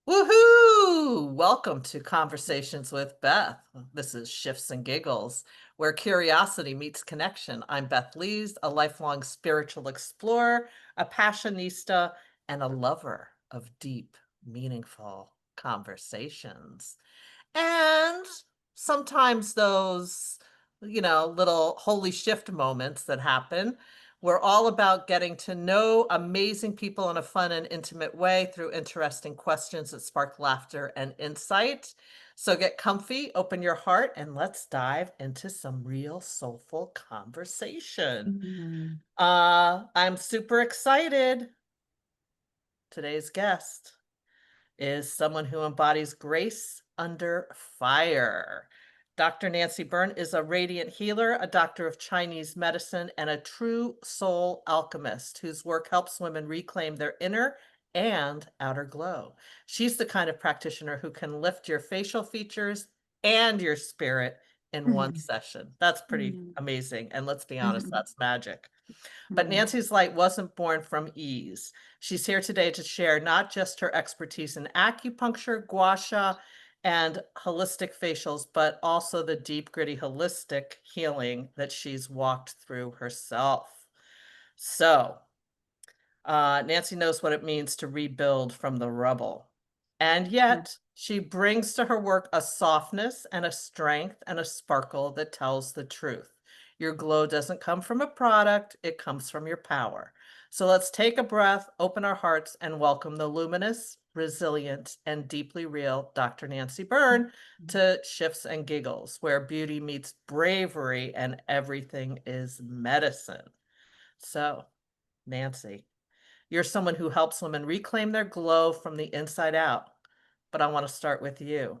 Woohoo! Welcome to Conversations with Beth. This is Shifts and Giggles, where curiosity meets connection. I'm Beth Lees, a lifelong spiritual explorer, a passionista, and a lover of deep, meaningful conversations. And sometimes those, little holy shift moments that happen. We're all about getting to know amazing people in a fun and intimate way through interesting questions that spark laughter and insight. So get comfy, open your heart, and let's dive into some real soulful conversation. Mhm. I'm super excited. Today's guest is someone who embodies grace under fire. Dr. Nancy Byrne is a radiant healer, a doctor of Chinese medicine, and a true soul alchemist whose work helps women reclaim their inner and outer glow. She's the kind of practitioner who can lift your facial features and your spirit in one Mhm. session. That's pretty Mhm. amazing. And let's be honest, Mhm. that's magic. But Mhm. Nancy's light wasn't born from ease. She's here today to share not just her expertise in acupuncture, gua sha, and holistic facials, but also the deep, gritty, holistic healing that she's walked through herself. So, Nancy knows what it means to rebuild from the rubble. And Mhm. yet, she brings to her work a softness and a strength and a sparkle that tells the truth. Your glow doesn't come from a product, it comes from your power. So let's take a breath, open our hearts, and welcome the luminous, resilient, and deeply real Dr. Nancy Byrne to Shifts and Giggles, where beauty meets bravery and everything is medicine. So, Nancy, you're someone who helps women reclaim their glow from the inside out. But I want to start with you.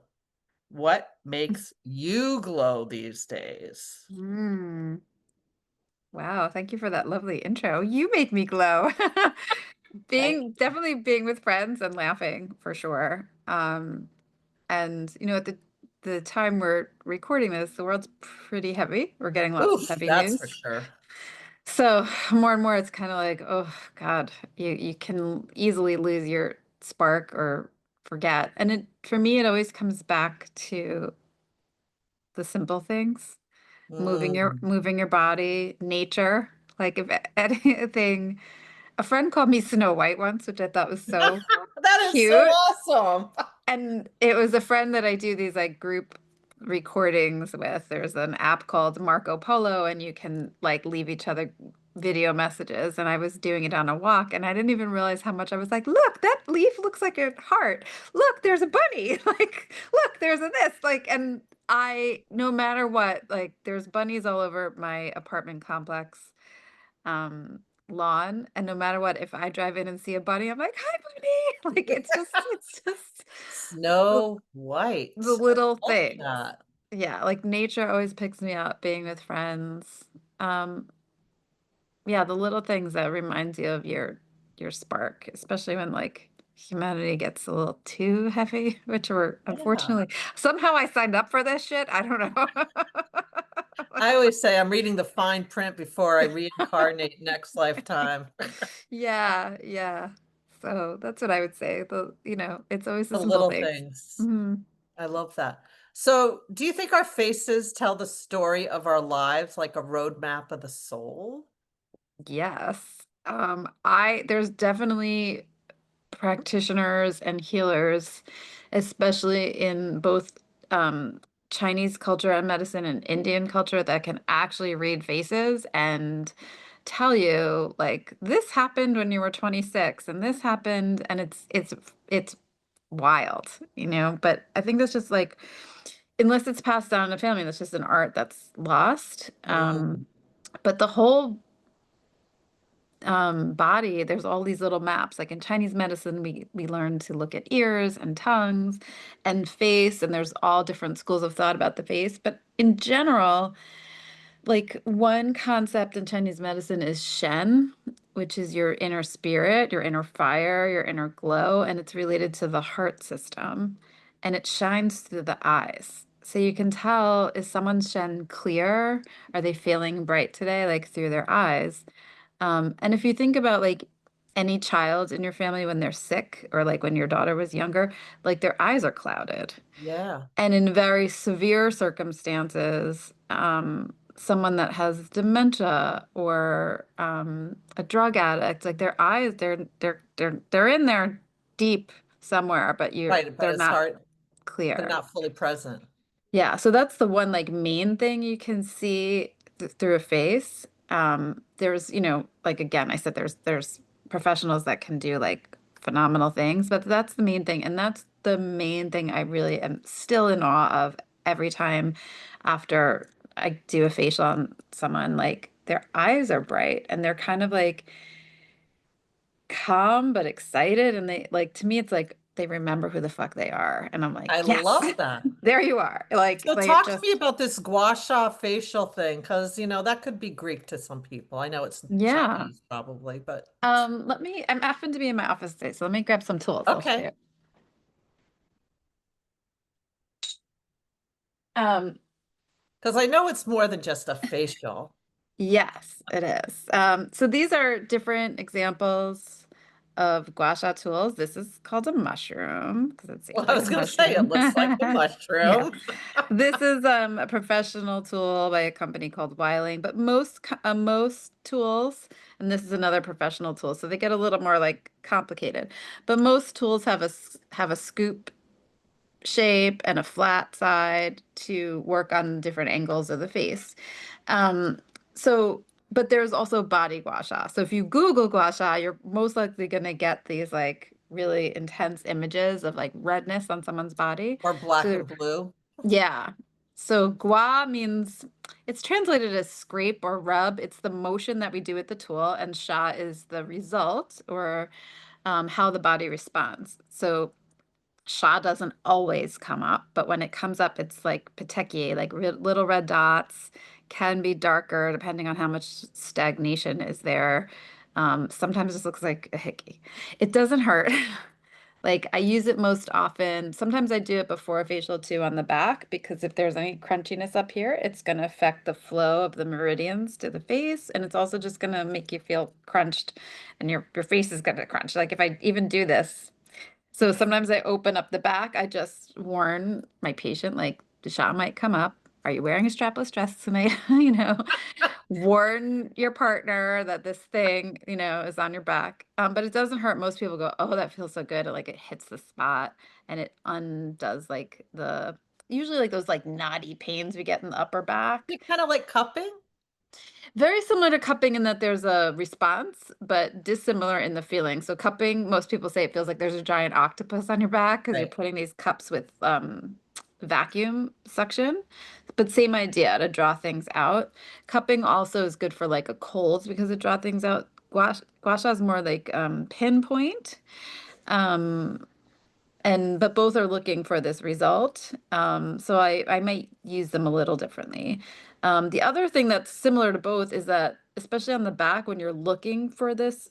What makes you glow these days? Mm. Wow, thank you for that lovely intro. You make me glow. Thank Definitely being with friends and laughing for sure. And at the time we're recording this, the world's pretty heavy. We're getting you. lots of Oof, heavy that's for news. sure. So more and more it's kind of like, oh God, you can easily lose your spark or forget. And it for me it always comes back to the simple things. Mm. Moving your body, nature. Like if anything, a friend called me Snow White once, which I thought was so That is so cute. awesome. And it was a friend that I do these like group recordings with. There's an app called Marco Polo, and you can like leave each other video messages. And I was doing it on a walk, and I didn't even realize how much I was like, look, that leaf looks like a heart. Look, there's a bunny. Like, look, there's a this. Like, and no matter what, like, there's bunnies all over my apartment complex lawn. And no matter what, if I drive in and see a bunny, I'm like, hi, bunny. Like, it's just the Snow the White. I little love things. that. Yeah, like nature always picks me up, being with friends. Um, yeah, the little things that reminds you of your spark, especially when like humanity gets a little too heavy, which we're Yeah. unfortunately somehow I signed up for this shit. I don't know. I always say I'm reading the fine print before I reincarnate next lifetime. Yeah, yeah. So that's what I would say. It's always the The simple little things. things. Mhm. I love that. So, do you think our faces tell the story of our lives like a roadmap of the soul? Yes. I there's definitely practitioners and healers, especially in both Chinese culture and medicine and Indian culture, that can actually read faces and tell you like this happened when you were 26 and this happened, and it's wild, but I think that's just like, unless it's passed down in the family, that's just an art that's lost. Mm, But the whole body, there's all these little maps. Like in Chinese medicine, we learn to look at ears and tongues and face, and there's all different schools of thought about the face. But in general, like one concept in Chinese medicine is Shen, which is your inner spirit, your inner fire, your inner glow, and it's related to the heart system, and it shines through the eyes. So you can tell, is someone's Shen clear? Are they feeling bright today, like through their eyes? And if you think about like any child in your family when they're sick or like when your daughter was younger, like their eyes are clouded. Yeah. And in very severe circumstances, someone that has dementia or a drug addict, like their eyes, they're in there deep somewhere, but Right, but they're it's not hard. They're clear. not fully present. Yeah, so that's the one like main thing you can see through a face. There's, like again, I said there's professionals that can do like phenomenal things, but that's the main thing. And that's the main thing I really am still in awe of every time after I do a facial on someone, like their eyes are bright and they're kind of like calm but excited. And they like to me, it's like they remember who the fuck they are. And I'm like, I yes, love that. there you are. So Like it talk to me just about this gua sha facial thing, because that could be Greek to some people. I know it's yeah. Chinese probably, but I'm happen to be in my office today, so let me grab some tools. I'll show okay. you. Um, Because I know it's more than just a facial. yes, it is. So these are different examples of gua sha tools. This is called a mushroom because it seems Well, I like was a going to say it mushroom. looks like a Yeah. mushroom. This is a professional tool by a company called Wiling, but most tools, and this is another professional tool, so they get a little more like complicated. But most tools have a scoop shape and a flat side to work on different angles of the face. Um, so, but there's also body gua sha. So if you Google gua sha, you're most likely going to get these like really intense images of like redness on someone's body. Or black So and blue. yeah. So gua means it's translated as scrape or rub. It's the motion that we do with the tool, and sha is the result or how the body responds. So Sha doesn't always come up, but when it comes up, it's like petechiae, like little red dots, can be darker depending on how much stagnation is there. Sometimes this looks like a hickey. It doesn't hurt. Like I use it most often. Sometimes I do it before a facial too on the back because if there's any crunchiness up here, it's going to affect the flow of the meridians to the face, and it's also just going to make you feel crunched, and your face is going to crunch. Like if I even do this. So sometimes I open up the back. I just warn my patient, like the shot might come up. Are you wearing a strapless dress tonight? Warn your partner that this thing, is on your back. But it doesn't hurt. Most people go, oh, that feels so good. Like it hits the spot and it undoes like usually like those like knotty pains we get in the upper back. Kind of like cupping. Very similar to cupping in that there's a response, but dissimilar in the feeling. So cupping, most people say it feels like there's a giant octopus on your back because you're Right. putting these cups with vacuum suction. But same idea to draw things out. Cupping also is good for like a cold because it draw things out. Gua sha is more like pinpoint. Um, but both are looking for this result. So I might use them a little differently. The other thing that's similar to both is that, especially on the back, when you're looking for this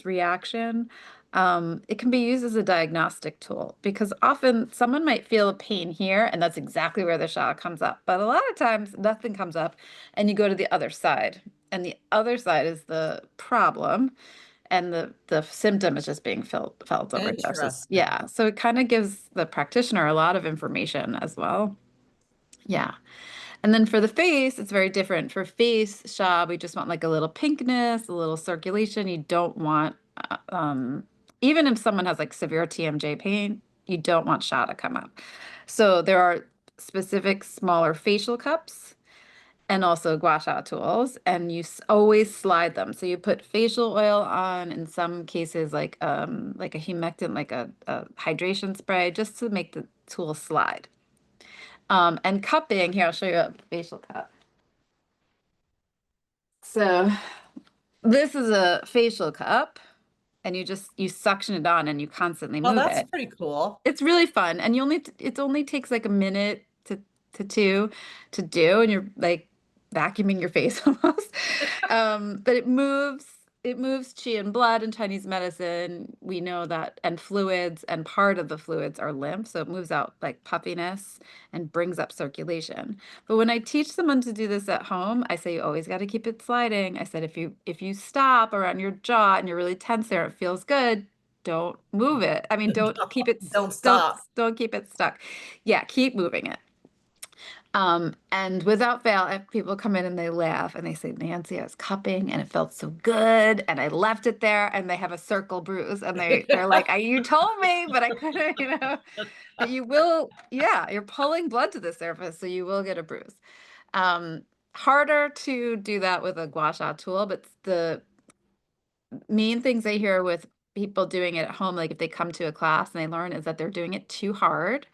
reaction, it can be used as a diagnostic tool because often someone might feel a pain here, and that's exactly where the sha comes up. But a lot of times nothing comes up, and you go to the other side, and the other side is the problem and the symptom is just being felt over here. So Interesting. yeah, so it kind of gives the practitioner a lot of information as well. Yeah. And then for the face, it's very different. For face sha, we just want like a little pinkness, a little circulation. You don't want even if someone has like severe TMJ pain, you don't want sha to come up. So there are specific smaller facial cups and also gua sha tools, and you always slide them. So you put facial oil on, in some cases like a humectant, like a hydration spray, just to make the tool slide. And cupping, here, I'll show you a facial cup. So this is a facial cup, and you suction it on and you constantly Oh, move that's it. pretty cool. It's really fun, and it only takes like a minute to two to do, and you're like vacuuming your face almost. But it moves. it moves chi and blood in Chinese medicine. We know that, and fluids, and part of the fluids are lymph, so it moves out like puffiness and brings up circulation. But when I teach someone to do this at home, I say you always got to keep it sliding. I said if you stop around your jaw and you're really tense there, it feels good. Don't move it. I mean, don't keep it Don't don't stop. don't keep it stuck. Yeah, keep moving it. And without fail, if people come in and they laugh and they say, Nancy, I was cupping and it felt so good, and I left it there, and they have a circle bruise, and they're like, you told me, but I couldn't, but you will, yeah, you're pulling blood to the surface, so you will get a bruise. Um, Harder to do that with a gua sha tool, but the main things I hear with people doing it at home, like if they come to a class and they learn, is that they're doing it too hard,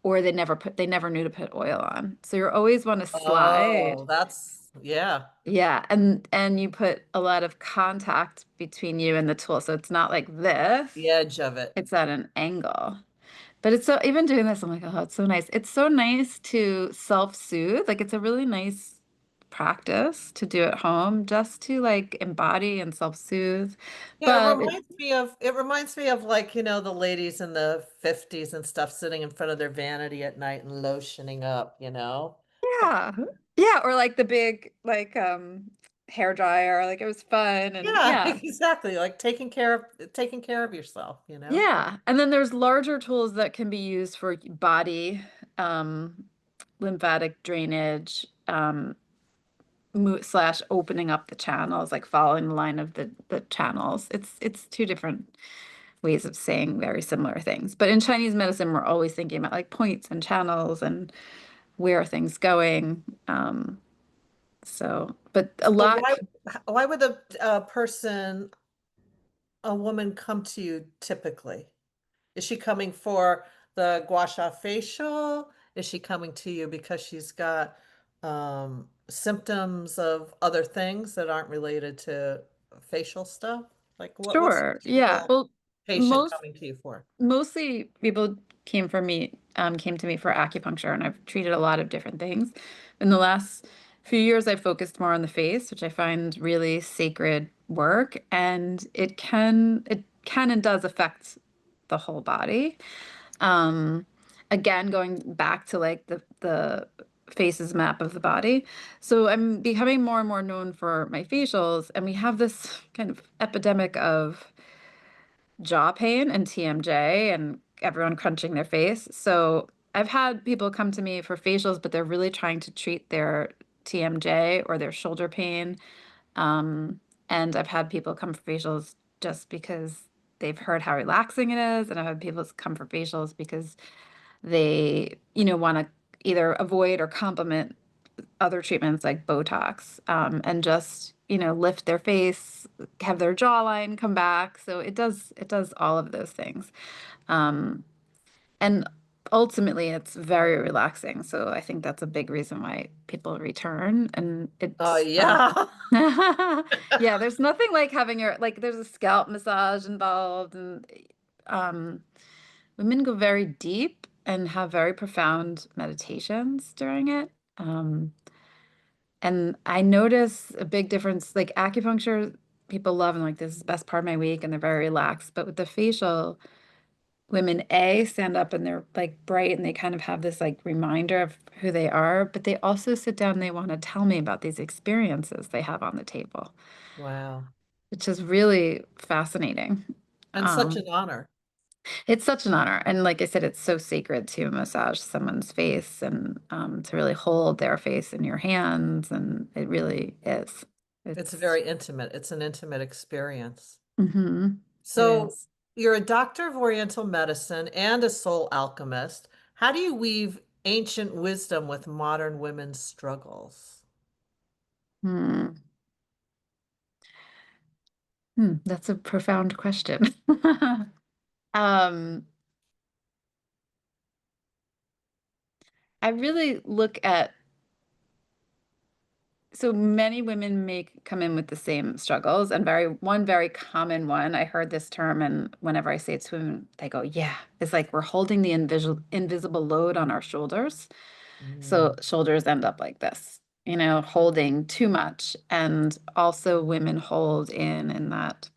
or they never knew to put oil on. So you always want to slide. Oh, that's yeah. Yeah, and you put a lot of contact between you and the tool. So it's not like The this. edge of it. It's at an angle. But it's so, even doing this, I'm like, oh, it's so nice. It's so nice to self-soothe. Like it's a really nice practice to do at home, just to like embody and self-soothe. Yeah, But it, it reminds me of like, the ladies in the 50s and stuff sitting in front of their vanity at night and lotioning up. yeah. Yeah, or like the big like hair dryer, like it was fun, and Yeah, yeah. exactly. Like taking care of yourself. Yeah. And then there's larger tools that can be used for body, um, lymphatic drainage, slash opening up the channels, like following the line of the channels. It's two different ways of saying very similar things. But in Chinese medicine, we're always thinking about like points and channels and where are things going. But a So lot, why would a woman come to you typically? Is she coming for the gua sha facial? Is she coming to you because she's got symptoms of other things that aren't related to facial stuff? Like what's the sure. Yeah. typical Well, patient most coming to you for? mostly people came to me for acupuncture, and I've treated a lot of different things. In the last few years, I've focused more on the face, which I find really sacred work, and it can and does affect the whole body. Um, Again, going back to like the faces map of the body. So I'm becoming more and more known for my facials, and we have this kind of epidemic of jaw pain and TMJ and everyone crunching their face. So I've had people come to me for facials, but they're really trying to treat their TMJ or their shoulder pain. And I've had people come for facials just because they've heard how relaxing it is. And I've had people come for facials because they, want to either avoid or complement other treatments like Botox, and just, lift their face, have their jawline come back. So it does all of those things. Um, and ultimately it's very relaxing. So I think that's a big reason why people return. And Oh it's yeah. yeah, there's nothing like having there's a scalp massage involved, and um women go very deep and have very profound meditations during it. And I notice a big difference, like acupuncture, people love and like this is the best part of my week and they're very relaxed. But with the facial, women stand up and they're like bright and they kind of have this like reminder of who they are, but they also sit down and they want to tell me about these experiences they have on the table, Wow. which is really fascinating. And such Um, an honor. it's such an honor. And like I said, it's so sacred to massage someone's face and to really hold their face in your hands. And it really is. It's It's, very intimate. It's an intimate experience. it So is. you're a doctor of Oriental medicine and a soul alchemist. How do you weave ancient wisdom with modern women's struggles? Hmm. That's a profound question. Um, I really look at, so many women come in with the same struggles, and one very common one. I heard this term, and whenever I say it to women, they go, "Yeah." It's like we're holding the invisible load on our shoulders. So Mm. shoulders end up like this. holding too much. And also women hold in that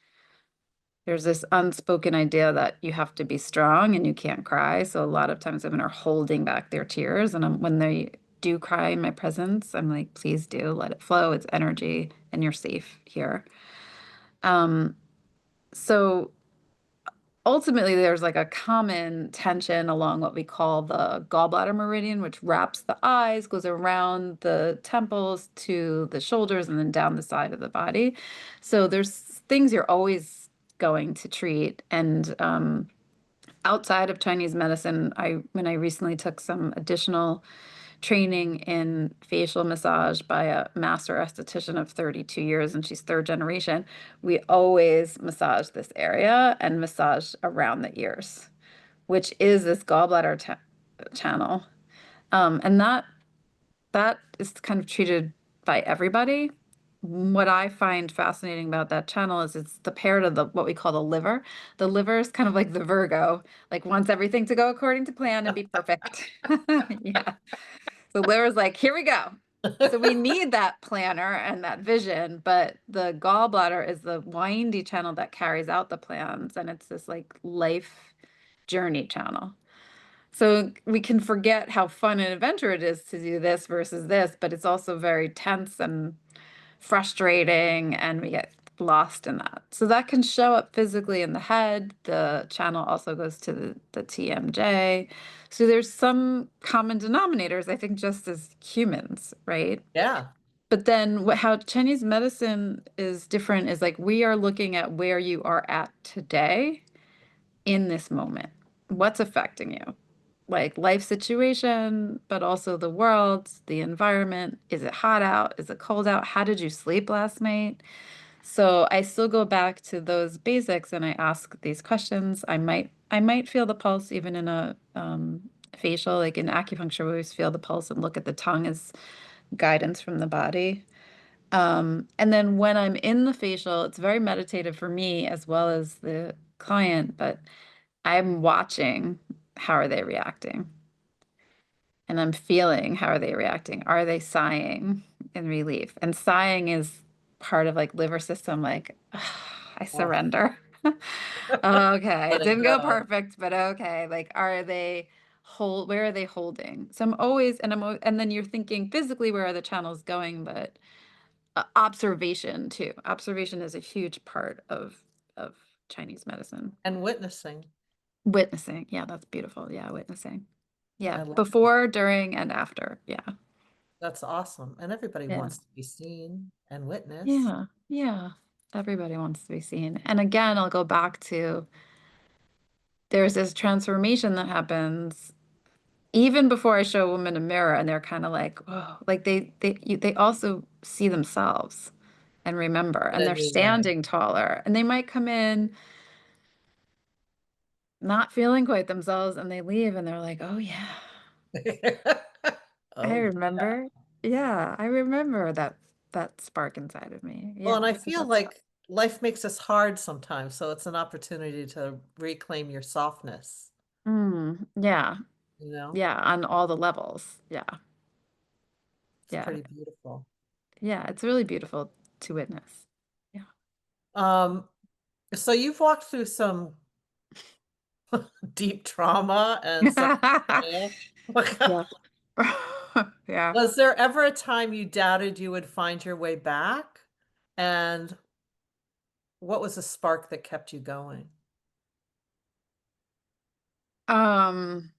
there's this unspoken idea that you have to be strong and you can't cry. So a lot of times women are holding back their tears. And when they do cry in my presence, I'm like, please do let it flow. It's energy and you're safe here. Um, so ultimately there's like a common tension along what we call the gallbladder meridian, which wraps the eyes, goes around the temples to the shoulders and then down the side of the body. So there's things you're always going to treat. And outside of Chinese medicine, when I recently took some additional training in facial massage by a master esthetician of 32 years, and she's third generation. We always massage this area and massage around the ears, which is this gallbladder channel. And that is kind of treated by everybody. What I find fascinating about that channel is it's the pair to the what we call the liver. The liver is kind of like the Virgo, like wants everything to go according to plan and be perfect. Yeah. So Lyra's like, here we go. So we need that planner and that vision, but the gallbladder is the windy channel that carries out the plans, and it's this like life journey channel. So we can forget how fun and adventure it is to do this versus this, but it's also very tense and frustrating, and we get lost in that. So that can show up physically in the head. The channel also goes to the TMJ. So there's some common denominators, I think, just as humans, right? Yeah. But then how Chinese medicine is different is like we are looking at where you are at today in this moment. What's affecting you? Like life situation, but also the world, the environment. Is it hot out? Is it cold out? How did you sleep last night? So I still go back to those basics and I ask these questions. I might feel the pulse even in a facial, like in acupuncture, we always feel the pulse and look at the tongue as guidance from the body. And then when I'm in the facial, it's very meditative for me as well as the client, but I'm watching how are they reacting? And I'm feeling how are they reacting? Are they sighing in relief? And sighing is part of like liver system, like I Oh, surrender. Okay, it letting didn't go go. perfect, but okay. Like, are they where are they holding? So I'm always, and then you're thinking physically, where are the channels going? But observation too. Observation is a huge part of Chinese medicine. And witnessing. Witnessing. Yeah, that's beautiful. Yeah, witnessing. Yeah, I love that. before, during, and after. Yeah. That's awesome. And everybody Yeah. wants to be seen and witnessed. Yeah. Yeah. Everybody wants to be seen. And again, I'll go back to there's this transformation that happens even before I show a woman a mirror and they're kind of like, oh, like they also see themselves and remember, In and a they're new way. standing taller, and they might come in not feeling quite themselves and they leave and they're like, oh yeah, I Oh, yeah. remember. Yeah, I remember that spark inside of me. Well, Yeah. and I So feel that's like life makes us hard sometimes, so it's an opportunity to reclaim your softness, yeah. you know? Yeah, on all the levels. Yeah. It's Yeah. pretty beautiful. Yeah, it's really beautiful to witness. Yeah. Um, so you've walked through some deep trauma and some betrayal. Yeah. Yeah. Was there ever a time you doubted you would find your way back? And what was the spark that kept you going? Um,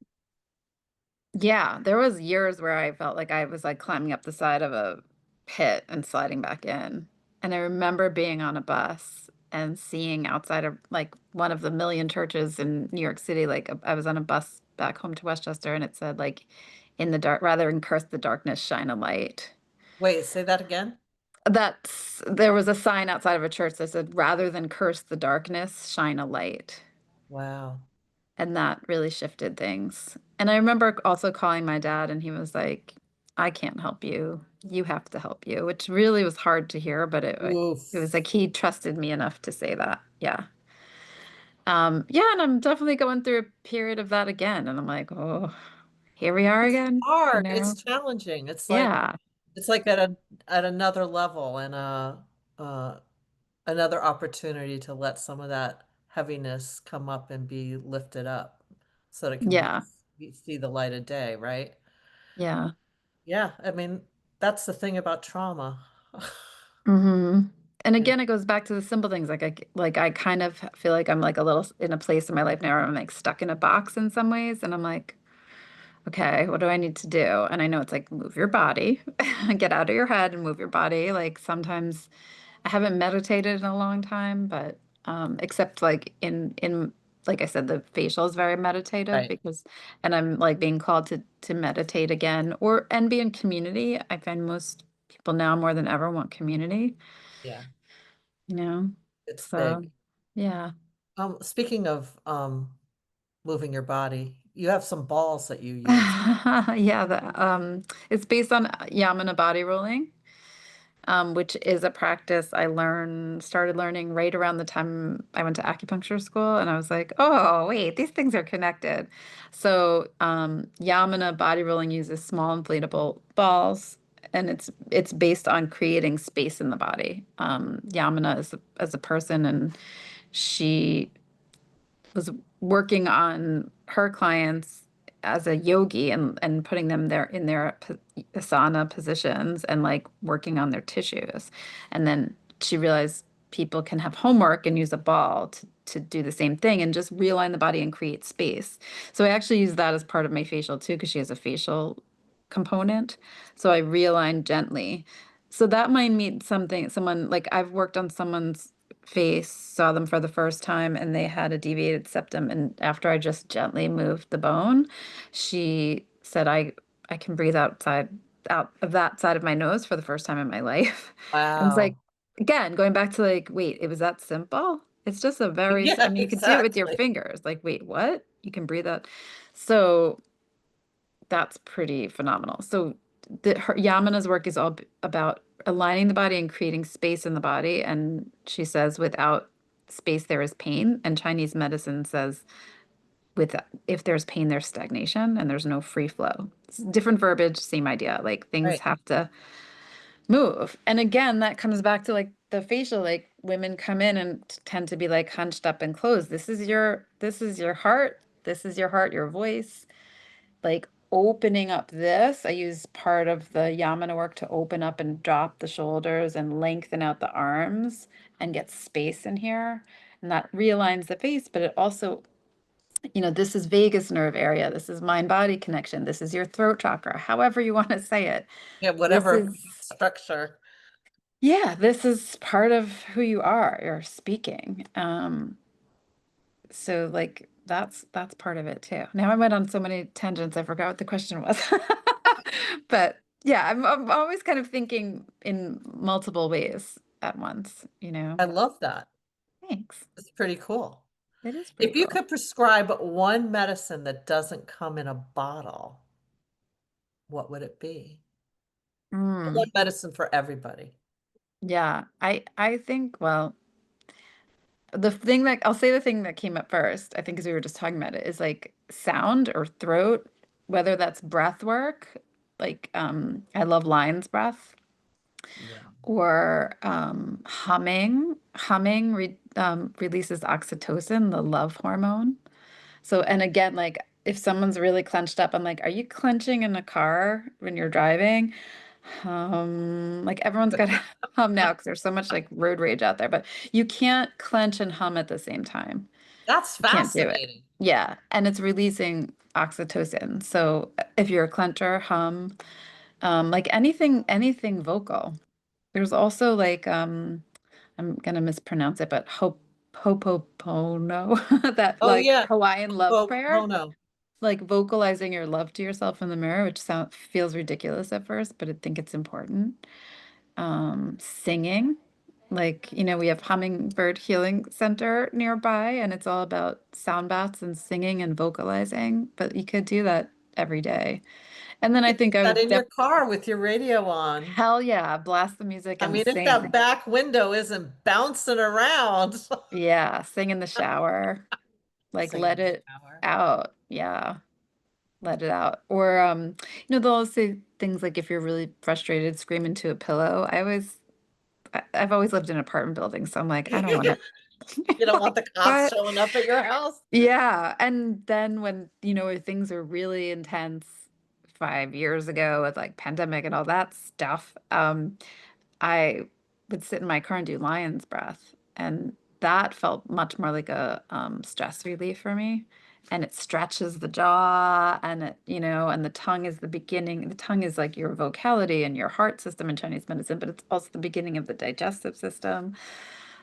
yeah, there was years where I felt like I was like climbing up the side of a pit and sliding back in. And I remember being on a bus and seeing outside of like one of the million churches in New York City. Like I was on a bus back home to Westchester and it said like in the dark, rather than curse the darkness, shine a light. Wait, say that again? There was a sign outside of a church that said, rather than curse the darkness, shine a light. Wow. And that really shifted things. And I remember also calling my dad, and he was like, I can't help you. You have to help you, which really was hard to hear, but it was Oof. like he trusted me enough to say that. Yeah. Yeah, and I'm definitely going through a period of that again. And I'm like, oh, here we are It's again, you hard. It's know? challenging. It's like Yeah. It's like at another level and uh another opportunity to let some of that heaviness come up and be lifted up so that it can Yeah. see the light of day, right? Yeah. Yeah, I mean, that's the thing about trauma. hmm And It- again, it goes back to the simple things. Like I kind of feel like I'm like a little in a place in my life now where I'm like stuck in a box in some ways, and I'm like, okay, what do I need to do? And I know it's like move your body, get out of your head and move your body. Like sometimes I haven't meditated in a long time, but except like in like I said, the facial is very meditative Right. because, and I'm like being called to meditate again or and be in community. I find most people now more than ever want community, Yeah, you know? it's So big. yeah. Speaking of moving your body, you have some balls that you use. Yeah, it's based on yamana body rolling. Which is a practice I started learning right around the time I went to acupuncture school. And I was like, oh, wait, these things are connected. So, Yamana body rolling uses small inflatable balls, and it's based on creating space in the body. Yamana is as a person, and she was working on her clients as a yogi and putting them there in their asana positions and like working on their tissues. And then she realized people can have homework and use a ball to do the same thing and just realign the body and create space. So I actually use that as part of my facial too, because she has a facial component. So I realign gently. So that might mean someone like I've worked on someone's face, saw them for the first time, and they had a deviated septum. And after I just gently moved the bone, she said, I can breathe out of that side of my nose for the first time in my life. And it's like, Wow. again, going back to like, wait, it was that simple? It's just a I Yeah, mean, you could do it with your exactly. fingers. Like, wait, what? You can breathe out. So that's pretty phenomenal. So her Yamina's work is all about aligning the body and creating space in the body. And she says, without space, there is pain. And Chinese medicine says, with if there's pain, there's stagnation and there's no free flow. It's different verbiage, same idea. Like things Right. have to move. And again, that comes back to like the facial, like women come in and tend to be like hunched up and closed. This is your heart. This is your heart, your voice, like opening up this. I use part of the yamana work to open up and drop the shoulders and lengthen out the arms and get space in here. And that realigns the face, but it also, this is vagus nerve area. This is mind body connection. This is your throat chakra, however you want to say it. Yeah, This whatever is, structure. yeah, this is part of who you are. You're speaking. So like that's part of it too. Now I went on so many tangents, I forgot what the question was. But yeah, I'm always kind of thinking in multiple ways at once. I love that. Thanks. It's pretty cool. It is pretty If you cool. could prescribe one medicine that doesn't come in a bottle, what would it be? One Mm, medicine for everybody. yeah, I think, well, the thing that came up first, I think, because we were just talking about it, is like sound or throat, whether that's breath work, like I love lion's breath. Yeah. Or humming. Humming releases oxytocin, the love hormone. So, and again, like if someone's really clenched up, I'm like, are you clenching in a car when you're driving? Like everyone's got to hum now because there's so much like road rage out there, but you can't clench and hum at the same time. That's You can't do it. fascinating. Yeah, and it's releasing oxytocin. So if you're a clencher, hum, like anything vocal. There's also like I'm gonna mispronounce it, but Hopopono, that Oh like yeah. Hawaiian love Oh, oh prayer, no. like vocalizing your love to yourself in the mirror, which feels ridiculous at first, but I think it's important. Singing, like we have Hummingbird Healing Center nearby, and it's all about sound baths and singing and vocalizing, but you could do that every day. And then You I could do think I that would in def your car with your radio on. hell yeah, blast the music I and mean, if that sing. back window isn't bouncing around, Yeah, sing in the shower. Like sing in let the it shower. out. Yeah. let it out. Or they'll always say things like if you're really frustrated, scream into a pillow. I've always lived in an apartment building, so I'm like, I don't want You don't want like the cops what? showing up at your house? Yeah. And then when, things are really intense 5 years ago with like pandemic and all that stuff, I would sit in my car and do lion's breath. And that felt much more like a stress relief for me. And it stretches the jaw and and the tongue is the beginning. The tongue is like your vocality and your heart system in Chinese medicine, but it's also the beginning of the digestive system.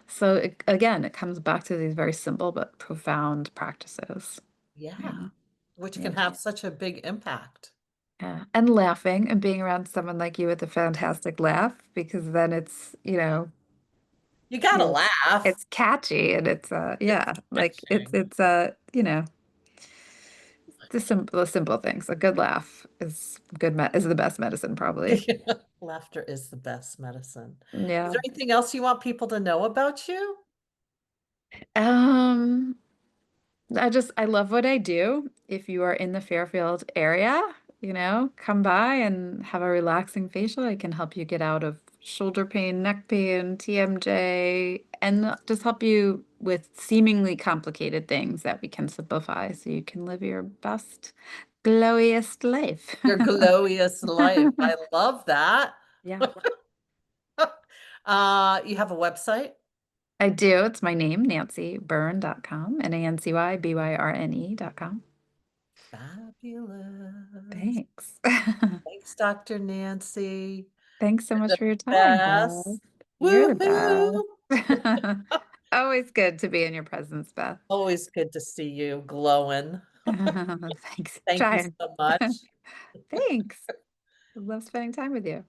So again, it comes back to these very simple but profound practices. Yeah, Yeah. which can Yeah. have such a big impact. Yeah. And laughing and being around someone like you with a fantastic laugh, because then You gotta it's laugh. it's catchy and it's It's yeah, like catching. the simple things. A good laugh is the best medicine probably. Laughter is the best medicine. Is Yeah. there anything else you want people to know about you? Um I love what I do. If you are in the Fairfield area, come by and have a relaxing facial. I can help you get out of shoulder pain, neck pain, TMJ, and just help you with seemingly complicated things that we can simplify so you can live your best, glowiest life. Your glowiest life. I love that. Yeah. You have a website? I do. It's my name, nancybyrne.com, NANCYBYRNE.com. Fabulous. Thanks. Thanks, Dr. Nancy. Thanks so You're much the for your time, Beth. best. You're the Woohoo! best. Always good to be in your presence, Beth. Always good to see you glowing. Thanks. Thank you Trying. so much. Thanks. I love spending time with you.